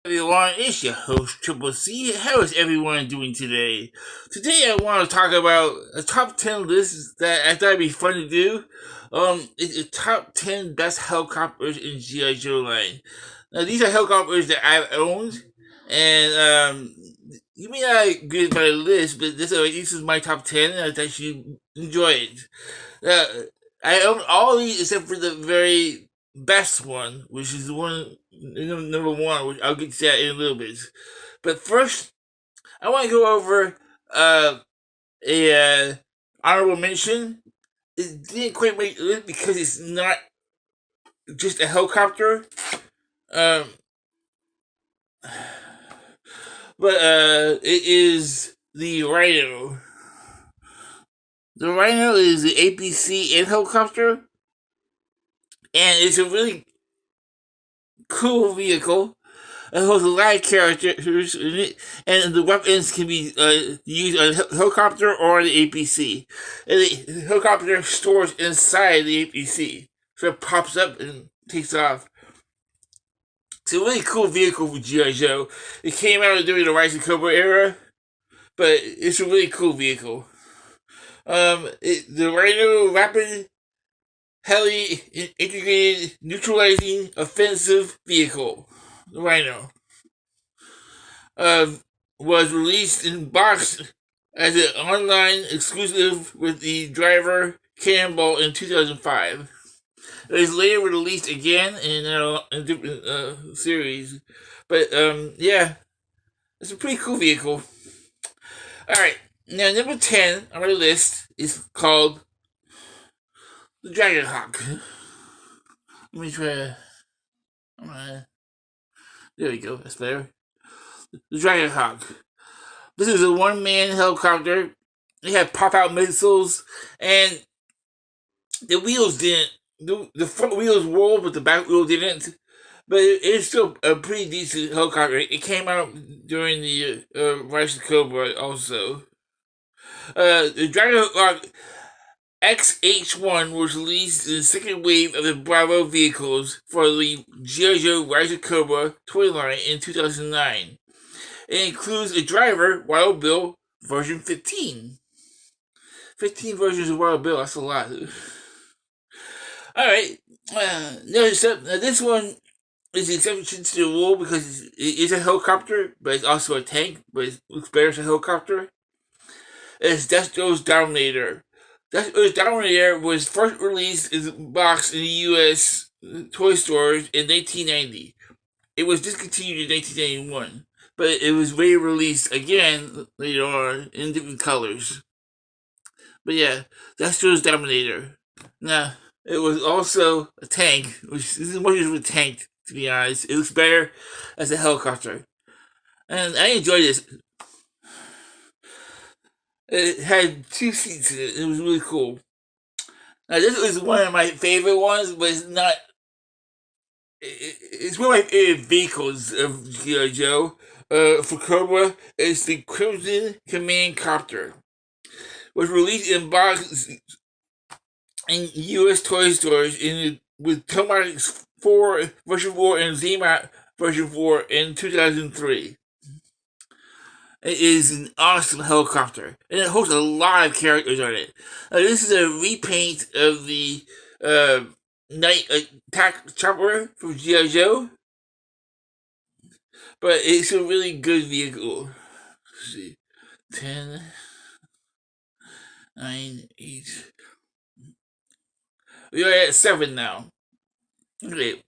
Everyone, it's your host Triple C. How is everyone doing today? Today I want to talk about a top 10 list that I thought it'd be fun to do. It's the top 10 best helicopters in G.I. Joe line. Now these are helicopters that I've owned, and you may not agree with my list, but this is my top 10, and I thought you enjoy it. Uh, I own all these except for the very best one, which is the one number one, which I'll get to that in a little bit. But first, I want to go over a honorable mention. It didn't quite make the list because it's not just a helicopter, um, but it is the Rhino. The Rhino is the APC and helicopter, and it's a really cool vehicle. It holds a lot of characters in it, and the weapons can be used on a helicopter or the APC. And the helicopter stores inside the APC, so it pops up and takes off. It's a really cool vehicle for G.I. Joe. It came out during the Rise of Cobra era, but it's a really cool vehicle. The Rhino Rapid Heli Integrated Neutralizing Offensive Vehicle. The Rhino. Was released in box as an online exclusive with the driver Cannonball in 2005. It was later released again in a different series. But, yeah, it's a pretty cool vehicle. Alright, now number 10 on my list is called the Dragon Hawk. Let me try there we go, that's better. The Dragon Hawk. This is a one-man helicopter. It had pop-out missiles, and the wheels didn't. The front wheels rolled, but the back wheel didn't. But it's still a pretty decent helicopter. It came out during the Rise of Cobra also. The Dragon Hawk XH1 was released in the second wave of the Bravo vehicles for the G.I. Joe Rise of Cobra toy line in 2009. It includes a driver, Wild Bill, version 15. 15 versions of Wild Bill, that's a lot. Alright, next up, now this one is the exception to the rule because it is a helicopter, but it's also a tank, but it looks better as a helicopter. It's Destro's Dominator. Destro's Dominator was first released in a box in the US toy stores in 1990. It was discontinued in 1991. But it was re-released again later on in different colors. But yeah, that's Joe's Dominator. Now, it was also a tank, which this is much of a tank, to be honest. It looks better as a helicopter. And I enjoyed this. It had 2 seats in it. It was really cool. Now, this was one of my favorite ones, but it's not. It's one of my favorite vehicles of G.I. Joe. For Cobra, it's the Crimson Command Copter. Was released in box in U.S. toy stores with Tomahawk 4 version 4 and Zmat version 4 in 2003. It is an awesome helicopter, and it holds a lot of characters on it. This is a repaint of the Night Attack Chopper from G.I. Joe. But it's a really good vehicle. Let's see. 10, 9, 8. We are at 7 now. Okay.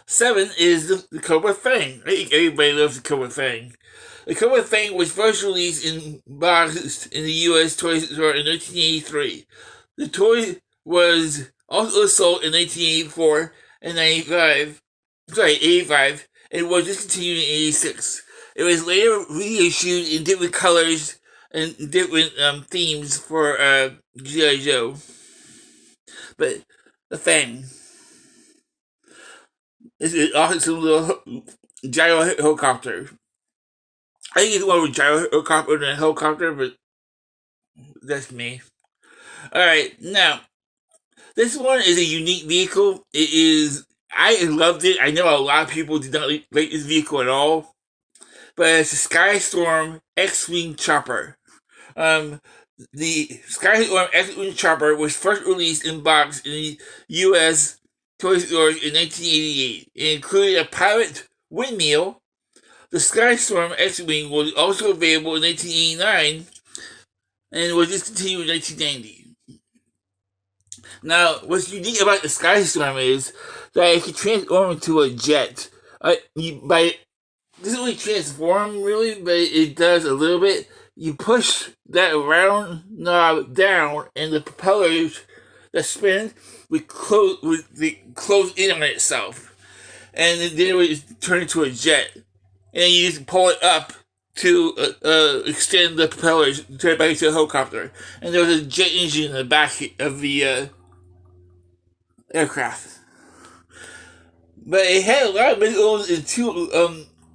7 is the Cobra Fang. I think everybody loves the Cobra Fang. The Cobra Fang was first released in box in the US toy store in 1983. The toy was also sold in 1984 and 85. And was discontinued in 86. It was later reissued in different colors and different themes for G.I. Joe. But the Fang is an awesome little gyro helicopter. I think it's more of a gyro helicopter than a helicopter, but that's me. Alright, now, this one is a unique vehicle. It is I loved it. I know a lot of people did not like this vehicle at all, but it's a Skystorm X-Wing Chopper. Um, the Skystorm X-Wing Chopper was first released in box in the U.S. toy stores in 1988. It included a pilot windmill. The Skystorm X-Wing was also available in 1989 and was discontinued in 1990. Now, what's unique about the Skystorm is that it can transform into a jet. By doesn't really transform really, but it does a little bit. You push that round knob down, and the propellers that spin would close in on itself, and then it would turn into a jet. And then you just pull it up to extend the propellers, turn it back into a helicopter. And there was a jet engine in the back of the aircraft. But it had a lot of missiles and two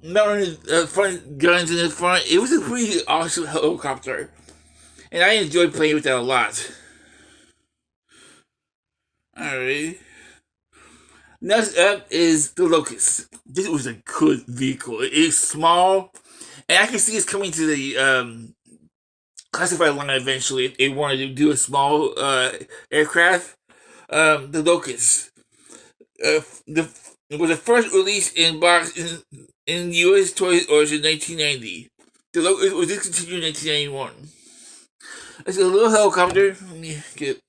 mounted front guns in the front. It was a pretty awesome helicopter, and I enjoyed playing with that a lot. Alright. Next up is the Locust. This was a good vehicle. It is small, and I can see it's coming to the classified line eventually if they wanted to do a small aircraft. The Locust. It was the first release in box in U.S. toy stores in 1990. The Locust was discontinued in 1991. It's a little helicopter. Let me get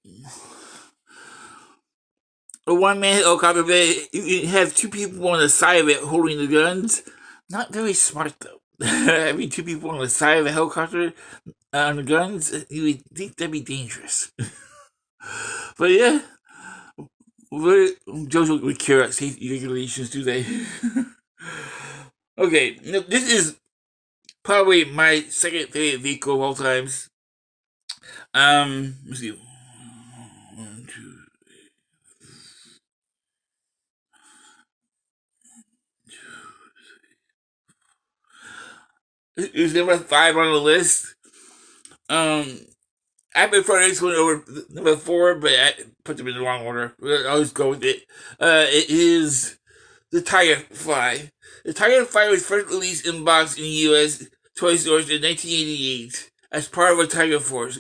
a one-man helicopter, but you have two people on the side of it holding the guns. Not very smart though. Having two people on the side of a helicopter on the guns, you would think that'd be dangerous. But yeah, Jojo would care about safety regulations, do they? Okay, this is probably my second favorite vehicle of all times. Let's see. One, two. It's number 5 on the list. I prefer this one over number 4, but I put them in the wrong order. I'll just go with it. It is the Firefly. The Firefly was first released in box in the U.S. toy stores in 1988 as part of a Tiger Force.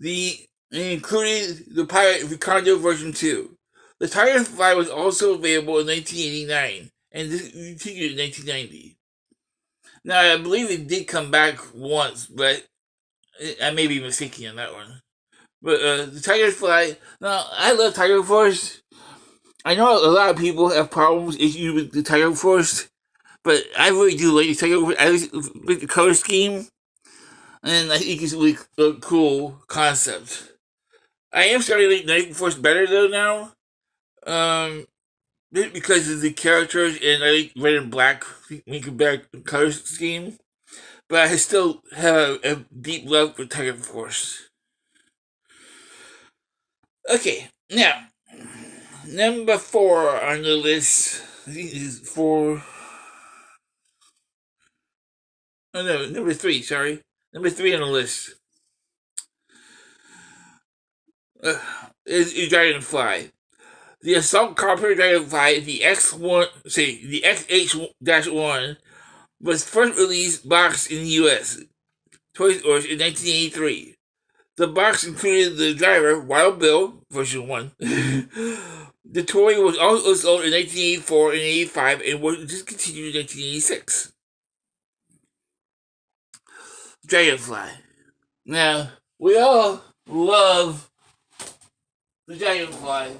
It included the Pirate Recondo version 2. The Firefly was also available in 1989 and continued in 1990. Now, I believe it did come back once, but I may be mistaken on that one. But the Tiger Fly, now, I love Tiger Force. I know a lot of people have issues with the Tiger Force, but I really do like the Tiger Force. I like the color scheme, and I think it's a really cool concept. I am starting to like Night Force better though now. Because of the characters and I like red and black, we can back color scheme. But I still have a deep love for Tiger Force. Okay, now number 4 on the list. I think is 4. Oh no, number 3. Sorry, number 3 on the list is Dragonfly. The assault copter Dragonfly, the XH-1 was first released boxed in the U.S. toy stores in 1983. The box included the driver, Wild Bill, version 1. The toy was also sold in 1984 and 1985 and was discontinued in 1986. Dragonfly. Now, we all love the Dragonfly.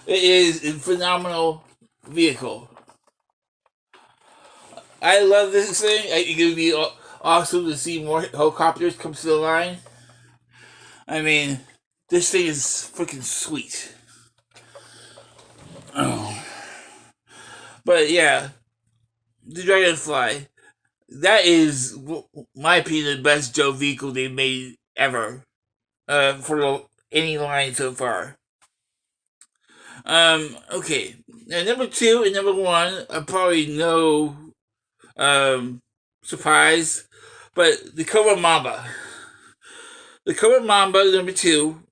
It is a phenomenal vehicle. I love this thing. I think it would be awesome to see more helicopters come to the line. I mean, this thing is freaking sweet. Oh. But yeah, the Dragonfly. That is, my opinion, the best Joe vehicle they've made ever. For any line so far. Okay. Now, number 2 and number 1 are probably no surprise, but the Cobra Mamba. The Cobra Mamba number 2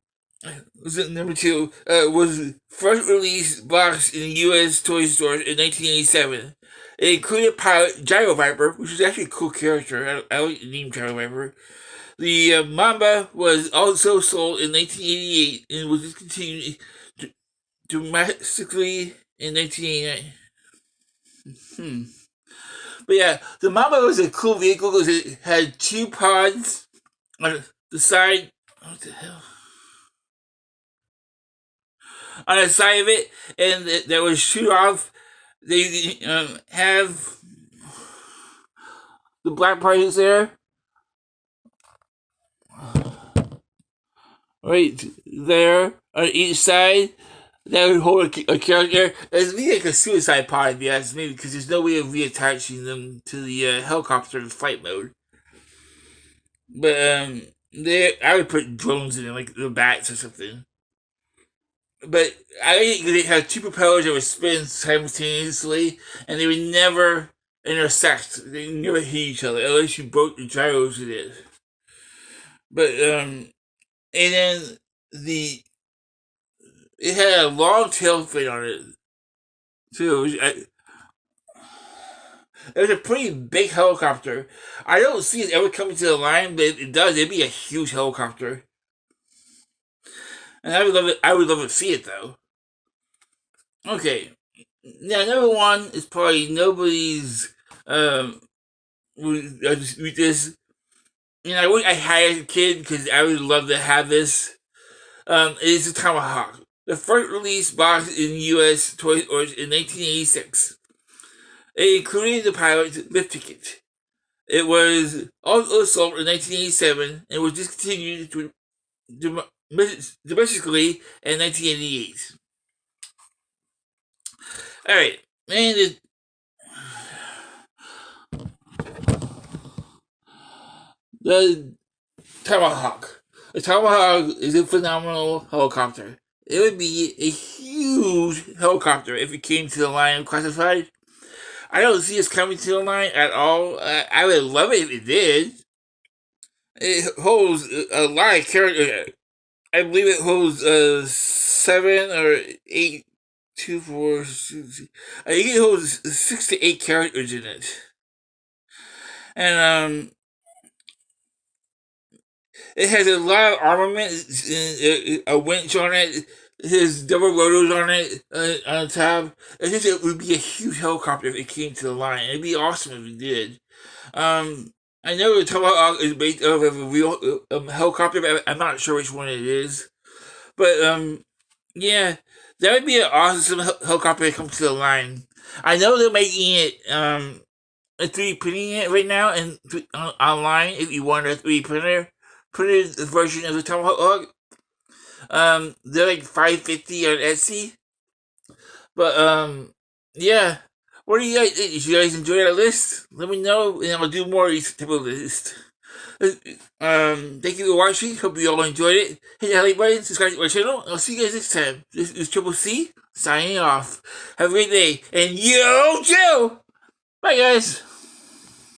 was it number two? Was first released box in U.S. toy stores in 1987. It included pilot Gyro Viper, which is actually a cool character. I like the name Gyro Viper. The Mamba was also sold in 1988 and was discontinued domestically in 1989. But yeah, the Mamba was a cool vehicle because it had two pods on the side. What the hell? On the side of it, and that would shoot off. They have the black parts there, right there on each side. That would hold a character. It's really like a suicide pod, if you ask me, because there's no way of reattaching them to the helicopter in flight mode. But I would put drones in it, like the bats or something. But I think they had two propellers that would spin simultaneously, and they would never intersect. They would never hit each other unless you broke the gyros with it. But and then the it had a long tail fin on it too. It was a pretty big helicopter. I don't see it ever coming to the line, but if it does, it'd be a huge helicopter. And I would love it. I would love to see it though. Okay, now number one is probably nobody's. With this, I wish I had as a kid because I would love to have this. It's a Tomahawk. The first release box in U.S. toy stores in 1986. It included the pilot's lift ticket. It was also sold in 1987 and was discontinued domestically in 1988. Alright, and the Tomahawk. The Tomahawk is a phenomenal helicopter. It would be a huge helicopter if it came to the line of classified. I don't see us coming to the line at all. I would love it if it did. It holds a lot of characters. I believe it holds 7 or 8, 2, 4, 6, I think it holds 6 to 8 characters in it. And it has a lot of armament, a winch on it. It has double rotors on it on the top. It would be a huge helicopter if it came to the line. It'd be awesome if it did. I know the Tomahawk is based off of a real helicopter, but I'm not sure which one it is. But yeah, that would be an awesome helicopter that comes to the line. I know they're making it a 3D printing it right now and online if you want a 3D printed version of the Tomahawk. They're like $5.50 on Etsy. But yeah. What do you guys think? Did you guys enjoy that list? Let me know and I'll do more of these type of lists. Thank you for watching. Hope you all enjoyed it. Hit that like button, subscribe to my channel. I'll see you guys next time. This is Triple C signing off. Have a great day. And yo, Joe! Bye guys!